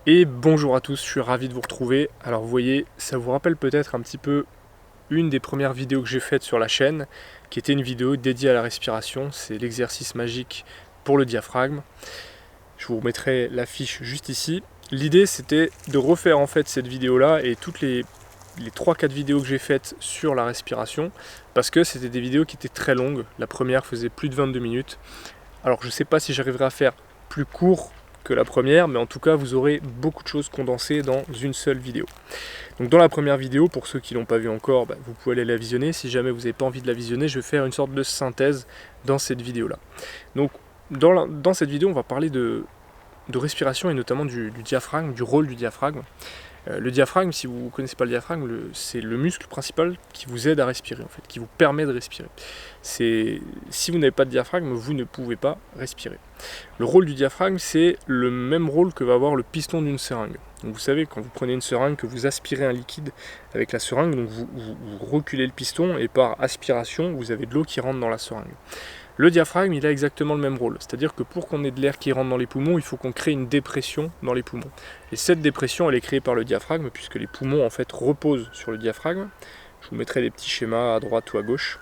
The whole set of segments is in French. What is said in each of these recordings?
Et bonjour à tous, je suis ravi de vous retrouver. Alors vous voyez, ça vous rappelle peut-être un petit peu une des premières vidéos que j'ai faites sur la chaîne, qui était une vidéo dédiée à la respiration, c'est l'exercice magique pour le diaphragme. Je vous remettrai la fiche juste ici. L'idée c'était de refaire en fait cette vidéo là et toutes les 3-4 vidéos que j'ai faites sur la respiration, parce que c'était des vidéos qui étaient très longues. La première faisait plus de 22 minutes. Alors je ne sais pas si j'arriverai à faire plus court que la première, mais en tout cas vous aurez beaucoup de choses condensées dans une seule vidéo. Donc dans la première vidéo, pour ceux qui ne l'ont pas vue encore, vous pouvez aller la visionner. Si jamais vous n'avez pas envie de la visionner, je vais faire une sorte de synthèse dans cette vidéo là. Donc dans cette vidéo on va parler de respiration et notamment du diaphragme, du rôle du diaphragme. Le diaphragme, si vous ne connaissez pas le diaphragme, c'est le muscle principal qui vous aide à respirer, en fait, qui vous permet de respirer. Si vous n'avez pas de diaphragme, vous ne pouvez pas respirer. Le rôle du diaphragme, c'est le même rôle que va avoir le piston d'une seringue. Donc vous savez, quand vous prenez une seringue, que vous aspirez un liquide avec la seringue, donc vous reculez le piston et par aspiration, vous avez de l'eau qui rentre dans la seringue. Le diaphragme, il a exactement le même rôle, c'est-à-dire que pour qu'on ait de l'air qui rentre dans les poumons, il faut qu'on crée une dépression dans les poumons. Et cette dépression, elle est créée par le diaphragme, puisque les poumons en fait reposent sur le diaphragme. Je vous mettrai des petits schémas à droite ou à gauche.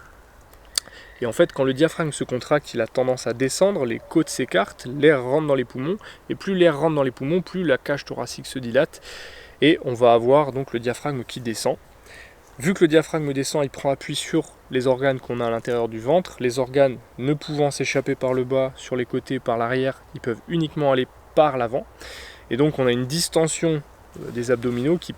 Et en fait, quand le diaphragme se contracte, il a tendance à descendre, les côtes s'écartent, l'air rentre dans les poumons, et plus l'air rentre dans les poumons, plus la cage thoracique se dilate, et on va avoir donc le diaphragme qui descend. Vu que le diaphragme descend, il prend appui sur les organes qu'on a à l'intérieur du ventre. Les organes ne pouvant s'échapper par le bas, sur les côtés, par l'arrière, ils peuvent uniquement aller par l'avant. Et donc on a une distension des abdominaux qui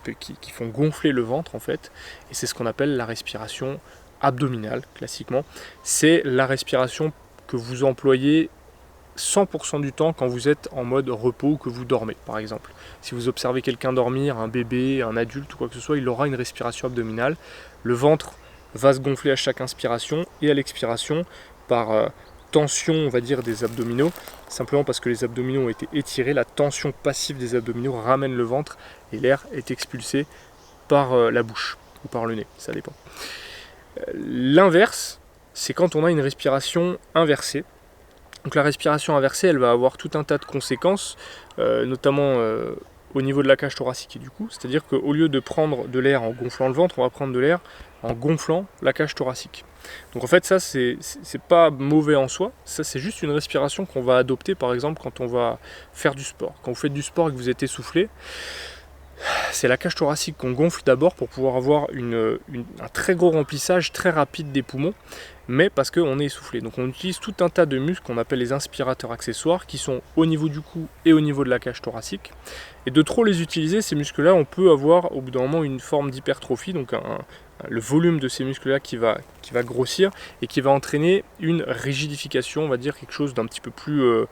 font gonfler le ventre en fait. Et c'est ce qu'on appelle la respiration abdominale, classiquement. C'est la respiration que vous employez 100% du temps quand vous êtes en mode repos ou que vous dormez par exemple. Si vous observez quelqu'un dormir, un bébé, un adulte ou quoi que ce soit, il aura une respiration abdominale. Le ventre va se gonfler à chaque inspiration et à l'expiration par tension, on va dire, des abdominaux. Simplement parce que les abdominaux ont été étirés, la tension passive des abdominaux ramène le ventre et l'air est expulsé par la bouche ou par le nez, ça dépend. L'inverse, c'est quand on a une respiration inversée. Donc la respiration inversée, elle va avoir tout un tas de conséquences, notamment au niveau de la cage thoracique et du cou. C'est-à-dire qu'au lieu de prendre de l'air en gonflant le ventre, on va prendre de l'air en gonflant la cage thoracique. Donc en fait ça c'est pas mauvais en soi, ça c'est juste une respiration qu'on va adopter par exemple quand on va faire du sport. Quand vous faites du sport et que vous êtes essoufflé, c'est la cage thoracique qu'on gonfle d'abord pour pouvoir avoir un très gros remplissage très rapide des poumons, mais parce qu'on est essoufflé. Donc on utilise tout un tas de muscles qu'on appelle les inspirateurs accessoires qui sont au niveau du cou et au niveau de la cage thoracique. Et de trop les utiliser, ces muscles-là, on peut avoir au bout d'un moment une forme d'hypertrophie, donc le volume de ces muscles-là qui va grossir et qui va entraîner une rigidification, on va dire quelque chose d'un petit peu plus...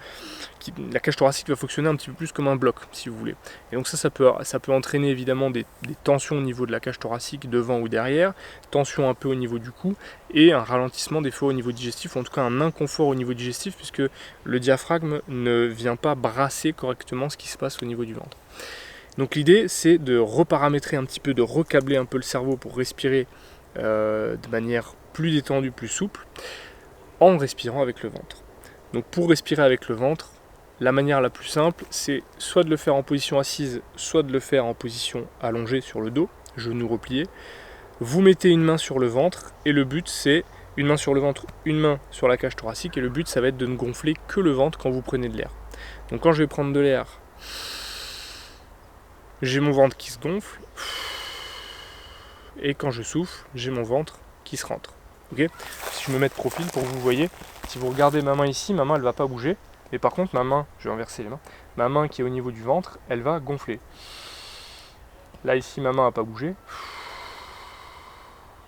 la cage thoracique va fonctionner un petit peu plus comme un bloc, si vous voulez. Et donc ça peut entraîner évidemment des tensions au niveau de la cage thoracique, devant ou derrière, tensions un peu au niveau du cou, et un ralentissement des fois au niveau digestif, ou en tout cas un inconfort au niveau digestif, puisque le diaphragme ne vient pas brasser correctement ce qui se passe au niveau du ventre. Donc l'idée c'est de reparamétrer un petit peu, de recabler un peu le cerveau pour respirer de manière plus détendue, plus souple, en respirant avec le ventre. Donc pour respirer avec le ventre, la manière la plus simple, c'est soit de le faire en position assise, soit de le faire en position allongée sur le dos, genoux repliés. Vous mettez une main sur le ventre et le but c'est une main sur le ventre, une main sur la cage thoracique et le but ça va être de ne gonfler que le ventre quand vous prenez de l'air. Donc quand je vais prendre de l'air, j'ai mon ventre qui se gonfle et quand je souffle, j'ai mon ventre qui se rentre. Okay, si je me mets de profil pour que vous voyez, si vous regardez ma main ici, ma main elle va pas bouger. Mais par contre ma main, je vais inverser les mains, ma main qui est au niveau du ventre, elle va gonfler. Là ici ma main n'a pas bougé.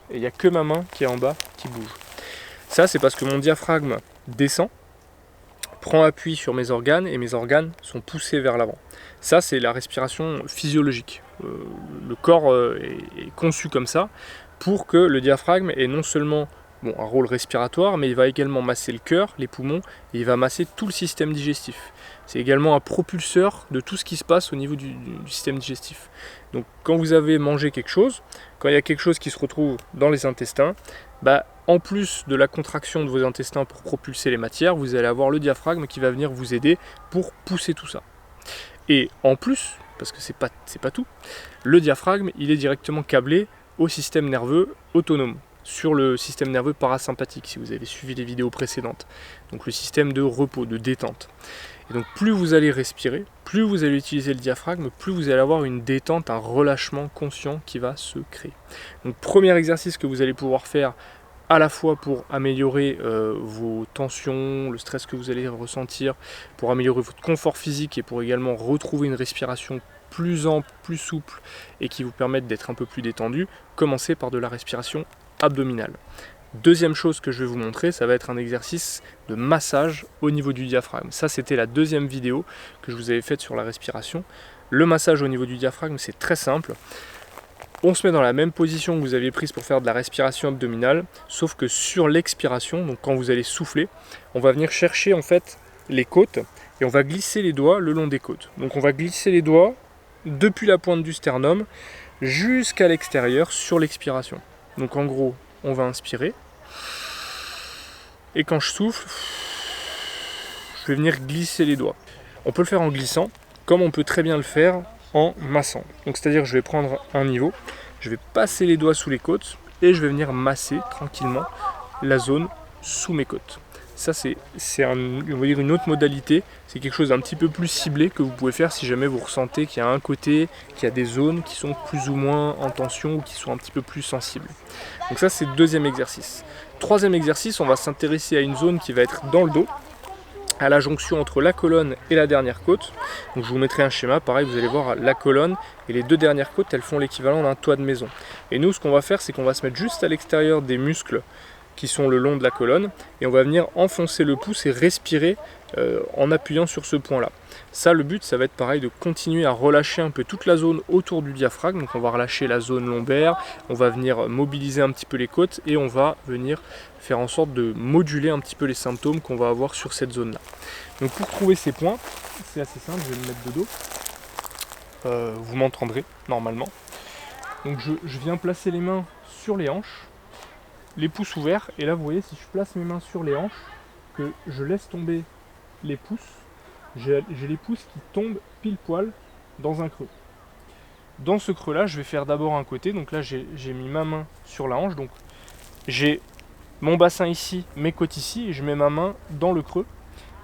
Et il n'y a que ma main qui est en bas qui bouge. Ça c'est parce que mon diaphragme descend, prend appui sur mes organes et mes organes sont poussés vers l'avant. Ça c'est la respiration physiologique. Le corps est conçu comme ça pour que le diaphragme ait non seulement un rôle respiratoire, mais il va également masser le cœur, les poumons, et il va masser tout le système digestif. C'est également un propulseur de tout ce qui se passe au niveau du système digestif. Donc quand vous avez mangé quelque chose, quand il y a quelque chose qui se retrouve dans les intestins, en plus de la contraction de vos intestins pour propulser les matières, vous allez avoir le diaphragme qui va venir vous aider pour pousser tout ça. Et en plus, parce que c'est pas tout. Le diaphragme, il est directement câblé au système nerveux autonome, sur le système nerveux parasympathique, si vous avez suivi les vidéos précédentes. Donc le système de repos, de détente. Et donc plus vous allez respirer, plus vous allez utiliser le diaphragme, plus vous allez avoir une détente, un relâchement conscient qui va se créer. Donc premier exercice que vous allez pouvoir faire à la fois pour améliorer vos tensions, le stress que vous allez ressentir, pour améliorer votre confort physique et pour également retrouver une respiration plus ample, plus souple et qui vous permette d'être un peu plus détendu, commencez par de la respiration abdominale. Deuxième chose que je vais vous montrer, ça va être un exercice de massage au niveau du diaphragme. Ça, c'était la deuxième vidéo que je vous avais faite sur la respiration. Le massage au niveau du diaphragme, c'est très simple. On se met dans la même position que vous aviez prise pour faire de la respiration abdominale, sauf que sur l'expiration, donc quand vous allez souffler, on va venir chercher en fait les côtes et on va glisser les doigts le long des côtes. Donc on va glisser les doigts depuis la pointe du sternum jusqu'à l'extérieur sur l'expiration. Donc en gros, on va inspirer. Et quand je souffle, je vais venir glisser les doigts. On peut le faire en glissant, comme on peut très bien le faire en massant. Donc c'est-à-dire que je vais prendre un niveau, je vais passer les doigts sous les côtes et je vais venir masser tranquillement la zone sous mes côtes. Ça c'est on va dire une autre modalité, c'est quelque chose d'un petit peu plus ciblé que vous pouvez faire si jamais vous ressentez qu'il y a un côté, qu'il y a des zones qui sont plus ou moins en tension ou qui sont un petit peu plus sensibles. Donc ça c'est le deuxième exercice. Troisième exercice, on va s'intéresser à une zone qui va être dans le dos, à la jonction entre la colonne et la dernière côte. Donc je vous mettrai un schéma, pareil vous allez voir la colonne et les deux dernières côtes, elles font l'équivalent d'un toit de maison. Et nous ce qu'on va faire, c'est qu'on va se mettre juste à l'extérieur des muscles qui sont le long de la colonne et on va venir enfoncer le pouce et respirer en appuyant sur ce point là. Ça le but ça va être pareil de continuer à relâcher un peu toute la zone autour du diaphragme, donc on va relâcher la zone lombaire, on va venir mobiliser un petit peu les côtes et on va venir faire en sorte de moduler un petit peu les symptômes qu'on va avoir sur cette zone là. Donc pour trouver ces points, c'est assez simple, je vais me mettre de dos, vous m'entendrez normalement. Donc je viens placer les mains sur les hanches, les pouces ouverts, et là vous voyez si je place mes mains sur les hanches, que je laisse tomber les pouces, j'ai les pouces qui tombent pile poil dans un creux. Dans ce creux là je vais faire d'abord un côté, donc là j'ai mis ma main sur la hanche, donc j'ai mon bassin ici, mes côtes ici, et je mets ma main dans le creux,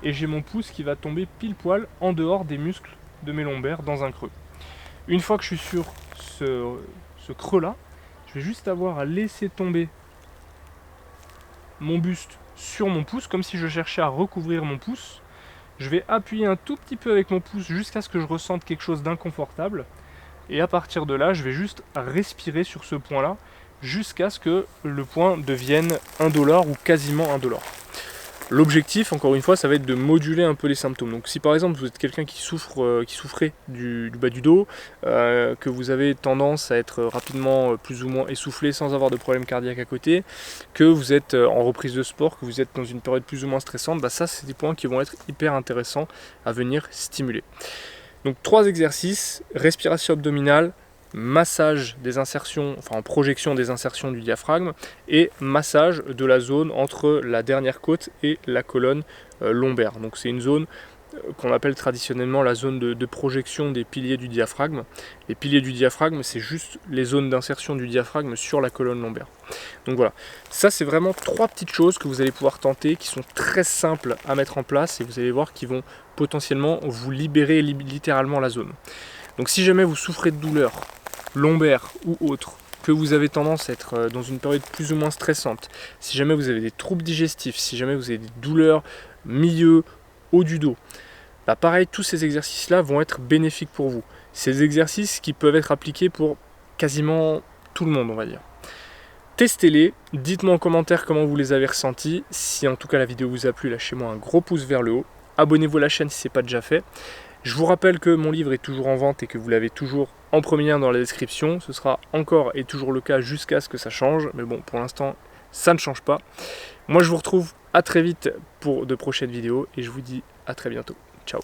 et j'ai mon pouce qui va tomber pile poil en dehors des muscles de mes lombaires dans un creux. Une fois que je suis sur ce creux là, je vais juste avoir à laisser tomber mon buste sur mon pouce, comme si je cherchais à recouvrir mon pouce. Je vais appuyer un tout petit peu avec mon pouce jusqu'à ce que je ressente quelque chose d'inconfortable. Et à partir de là, je vais juste respirer sur ce point-là jusqu'à ce que le point devienne indolore ou quasiment indolore. L'objectif, encore une fois, ça va être de moduler un peu les symptômes. Donc si par exemple vous êtes quelqu'un qui souffrait du bas du dos, que vous avez tendance à être rapidement plus ou moins essoufflé sans avoir de problème cardiaque à côté, que vous êtes en reprise de sport, que vous êtes dans une période plus ou moins stressante, bah ça c'est des points qui vont être hyper intéressants à venir stimuler. Donc 3 exercices, respiration abdominale, massage des insertions, enfin en projection des insertions du diaphragme et massage de la zone entre la dernière côte et la colonne lombaire. Donc c'est une zone qu'on appelle traditionnellement la zone de projection des piliers du diaphragme. Les piliers du diaphragme, c'est juste les zones d'insertion du diaphragme sur la colonne lombaire. Donc voilà, ça c'est vraiment 3 petites choses que vous allez pouvoir tenter, qui sont très simples à mettre en place et vous allez voir qui vont potentiellement vous libérer littéralement la zone. Donc si jamais vous souffrez de douleurs lombaires ou autres, que vous avez tendance à être dans une période plus ou moins stressante, si jamais vous avez des troubles digestifs, si jamais vous avez des douleurs milieu, haut du dos, bah pareil, tous ces exercices-là vont être bénéfiques pour vous. Ces exercices qui peuvent être appliqués pour quasiment tout le monde, on va dire. Testez-les, dites-moi en commentaire comment vous les avez ressentis. Si en tout cas la vidéo vous a plu, lâchez-moi un gros pouce vers le haut. Abonnez-vous à la chaîne si ce n'est pas déjà fait. Je vous rappelle que mon livre est toujours en vente et que vous l'avez toujours en premier lien dans la description. Ce sera encore et toujours le cas jusqu'à ce que ça change. Mais bon, pour l'instant, ça ne change pas. Moi, je vous retrouve à très vite pour de prochaines vidéos et je vous dis à très bientôt. Ciao.